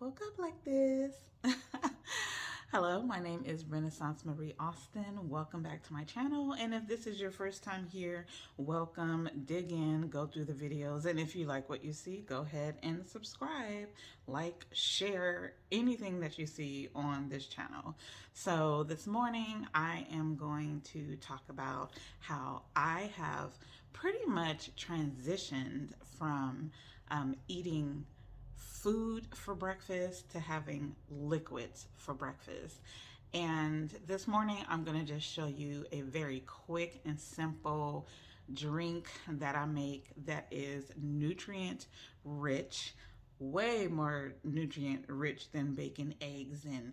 woke up like this. Hello, my name is Renaissance Marie Austin. Welcome back to my channel. And if this is your first time here, welcome, dig in, go through the videos. And if you like what you see, go ahead and subscribe, like, share anything that you see on this channel. So this morning, I am going to talk about how I have pretty much transitioned from eating food for breakfast to having liquids for breakfast. And this morning, I'm going to just show you a very quick and simple drink that I make that is nutrient rich, way more nutrient rich than bacon, eggs, and,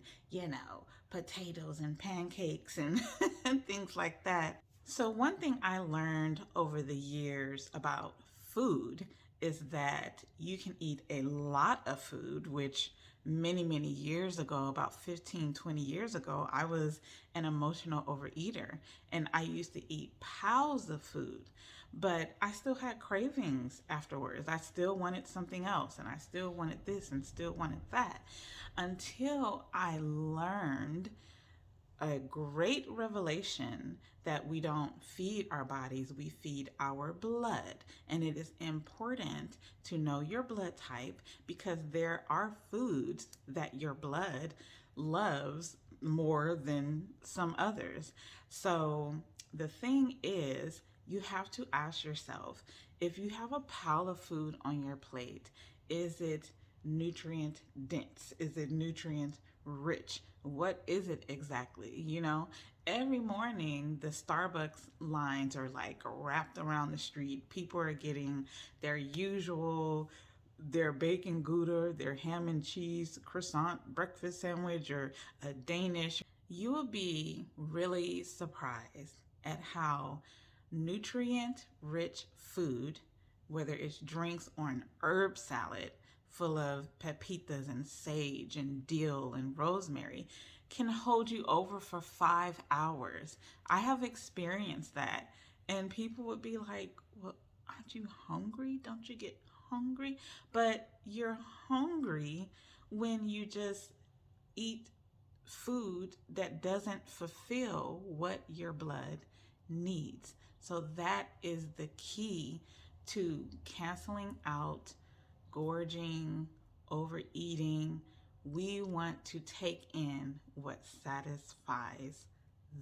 potatoes and pancakes and, and things like that. So, one thing I learned over the years about food is that you can eat a lot of food, which many years ago, about 15, 20 years ago, I was an emotional overeater and I used to eat piles of food, but I still had cravings afterwards. I still wanted something else and I still wanted this and still wanted that until I learned a great revelation that we don't feed our bodies, we feed our blood. And it is important to know your blood type because there are foods that your blood loves more than some others. So the thing is, you have to ask yourself, if you have a pile of food on your plate, is it nutrient dense? Is it nutrient rich? What is it exactly? Every morning the Starbucks lines are like wrapped around the street. People are getting their bacon gouda, their ham and cheese croissant breakfast sandwich, or a Danish. You will be really surprised at how nutrient rich food, whether it's drinks or an herb salad full of pepitas and sage and dill and rosemary, can hold you over for 5 hours. I have experienced that. And people would be like, well, aren't you hungry? Don't you get hungry? But you're hungry when you just eat food that doesn't fulfill what your blood needs. So that is the key to canceling out gorging, overeating. We want to take in what satisfies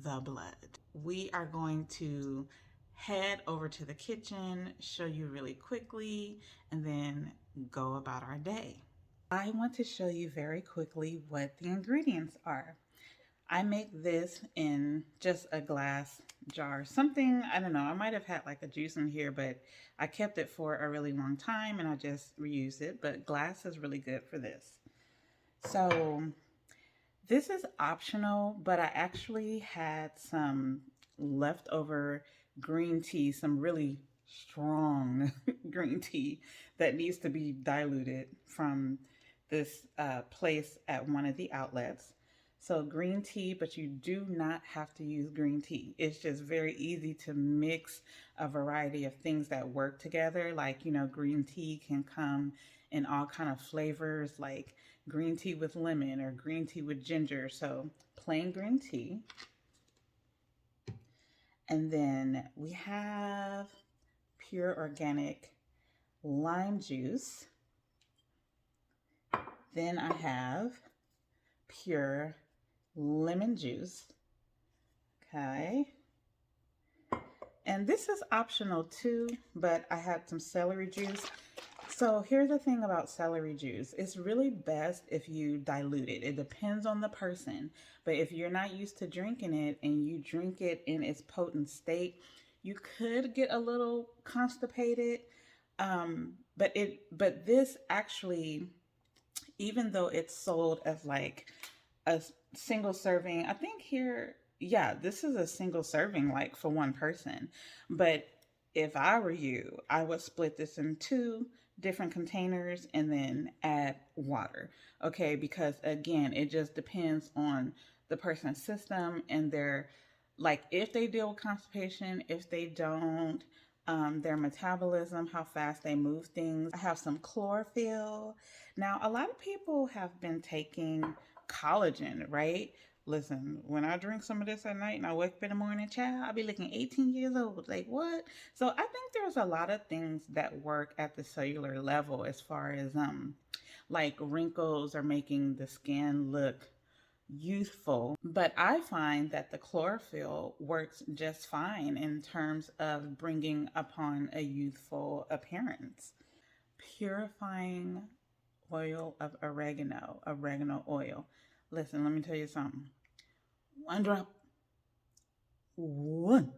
the blood. We are going to head over to the kitchen, show you really quickly, and then go about our day. I want to show you very quickly what the ingredients are. I make this in just a glass jar. Something, I don't know, I might have had like a juice in here, but I kept it for a really long time and I just reused it. But glass is really good for this. So this is optional, but I actually had some leftover green tea, some really strong green tea that needs to be diluted from this place at one of the outlets. So green tea, but you do not have to use green tea. It's just very easy to mix a variety of things that work together. Like, green tea can come in all kind of flavors, like green tea with lemon or green tea with ginger. So plain green tea. And then we have pure organic lime juice. Then I have pure lemon juice. Okay. And this is optional too, but I had some celery juice. So here's the thing about celery juice. It's really best if you dilute it. It depends on the person. But if you're not used to drinking it and you drink it in its potent state, you could get a little constipated. But this actually, even though it's sold as like a single serving, I think here, yeah, this is a single serving like for one person. But if I were you, I would split this in 2 different containers and then add water. Okay, because again, it just depends on the person's system and their, like, if they deal with constipation, if they don't. their metabolism, how fast they move things. I have some chlorophyll. Now, a lot of people have been taking collagen, right? Listen, when I drink some of this at night and I wake up in the morning, child, I'll be looking 18 years old. Like, what? So I think there's a lot of things that work at the cellular level as far as like wrinkles or making the skin look youthful. But I find that the chlorophyll works just fine in terms of bringing upon a youthful appearance. Purifying oil of oregano oil. Listen, let me tell you something. One drop, one.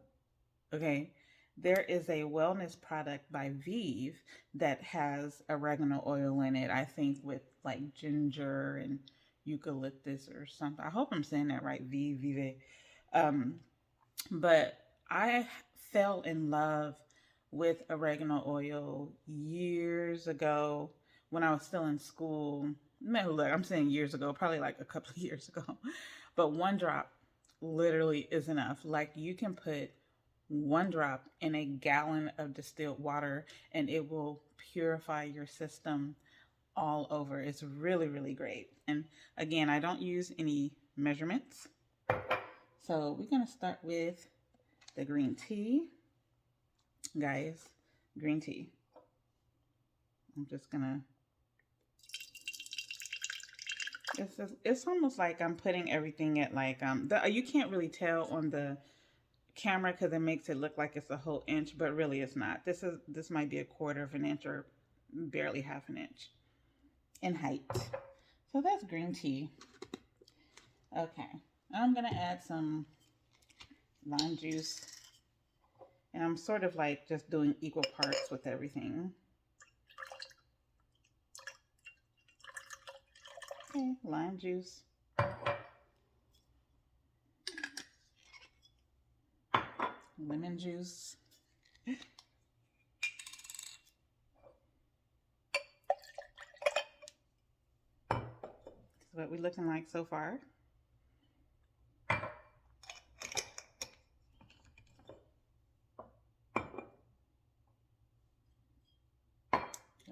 Okay. There is a wellness product by Vive that has oregano oil in it. I think with like ginger and eucalyptus or something. I hope I'm saying that right. Vive. Um, but I fell in love with oregano oil years ago when I was still in school. Man, look, I'm saying years ago, probably like a couple of years ago. But one drop literally is enough. Like you can put one drop in a gallon of distilled water and it will purify your system all over. It's really, really great. And again, I don't use any measurements. So we're going to start with the green tea. Guys, green tea. I'm just going to, it's almost like I'm putting everything at like, you can't really tell on the camera because it makes it look like it's a whole inch, but really it's not. This might be a quarter of an inch or barely half an inch in height. So that's green tea. Okay, I'm gonna add some lime juice, and I'm sort of like just doing equal parts with everything. Okay, lime juice. Lemon juice. This is what we're looking like so far.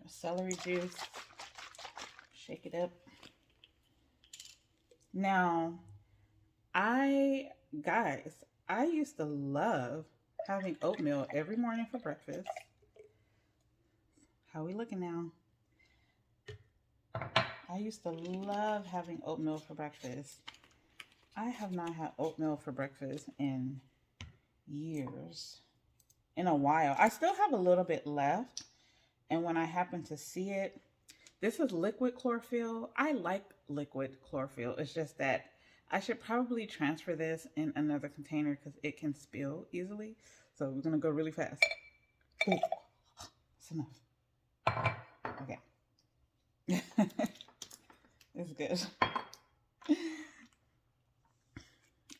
Celery juice. Shake it up. Now, guys, I used to love having oatmeal every morning for breakfast. How we looking now? I used to love having oatmeal for breakfast. I have not had oatmeal for breakfast in years. In a while. I still have a little bit left. And when I happen to see it, this is liquid chlorophyll. I like liquid chlorophyll. It's just that I should probably transfer this in another container because it can spill easily. So we're going to go really fast. Ooh, that's enough. Okay. It's good.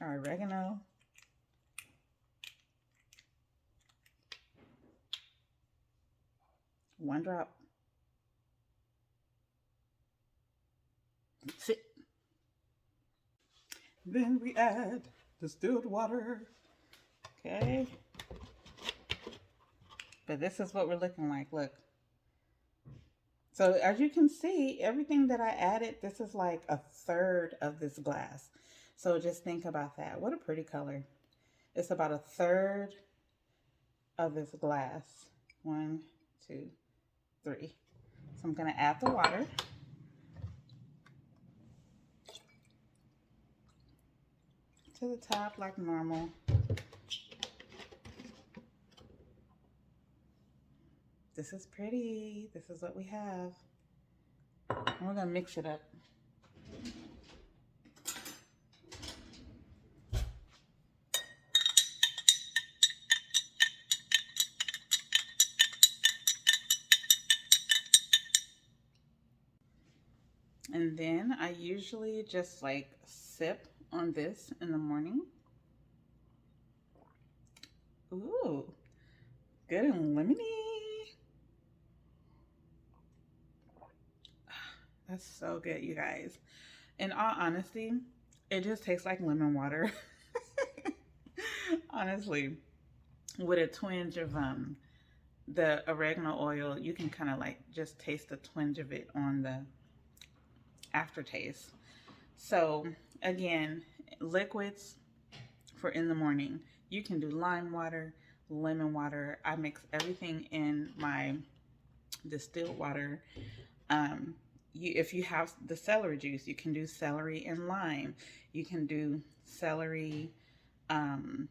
Our oregano. One drop. Sit. Then we add distilled water. Okay. But this is what we're looking like. Look. So as you can see, everything that I added, this is like a third of this glass. So just think about that. What a pretty color. It's about a third of this glass. 1, 2, 3. So I'm going to add the water. To the top like normal. This is pretty. This is what we have. And we're going to mix it up. And then I usually just like sip on this in the morning. Ooh, good and lemony. That's so good, you guys. In all honesty, it just tastes like lemon water. Honestly, with a twinge of the oregano oil, you can kind of like just taste a twinge of it on the aftertaste. So again, liquids for in the morning. You can do lime water, lemon water. I mix everything in my distilled water. If you have the celery juice, you can do celery and lime. You can do celery um,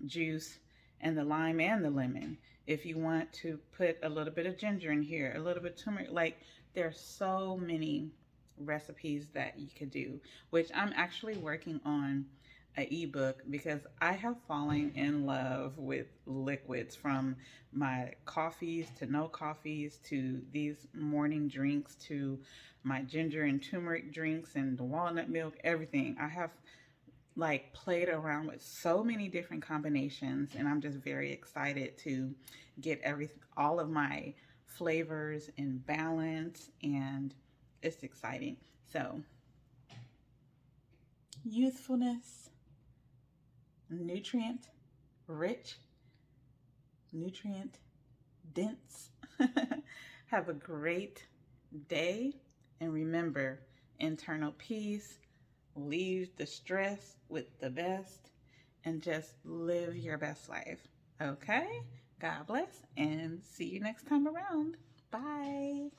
juice and the lime and the lemon. If you want to put a little bit of ginger in here, a little bit of turmeric, like there's so many recipes that you could do, which I'm actually working on an ebook because I have fallen in love with liquids, from my coffees to no coffees to these morning drinks to my ginger and turmeric drinks and the walnut milk, everything. I have like played around with so many different combinations, and I'm just very excited to get all of my flavors in balance, and it's exciting. So youthfulness, nutrient rich, nutrient dense. Have a great day, and remember, internal peace, leave the stress with the best, and just live your best life. Okay? God bless, and see you next time around. Bye.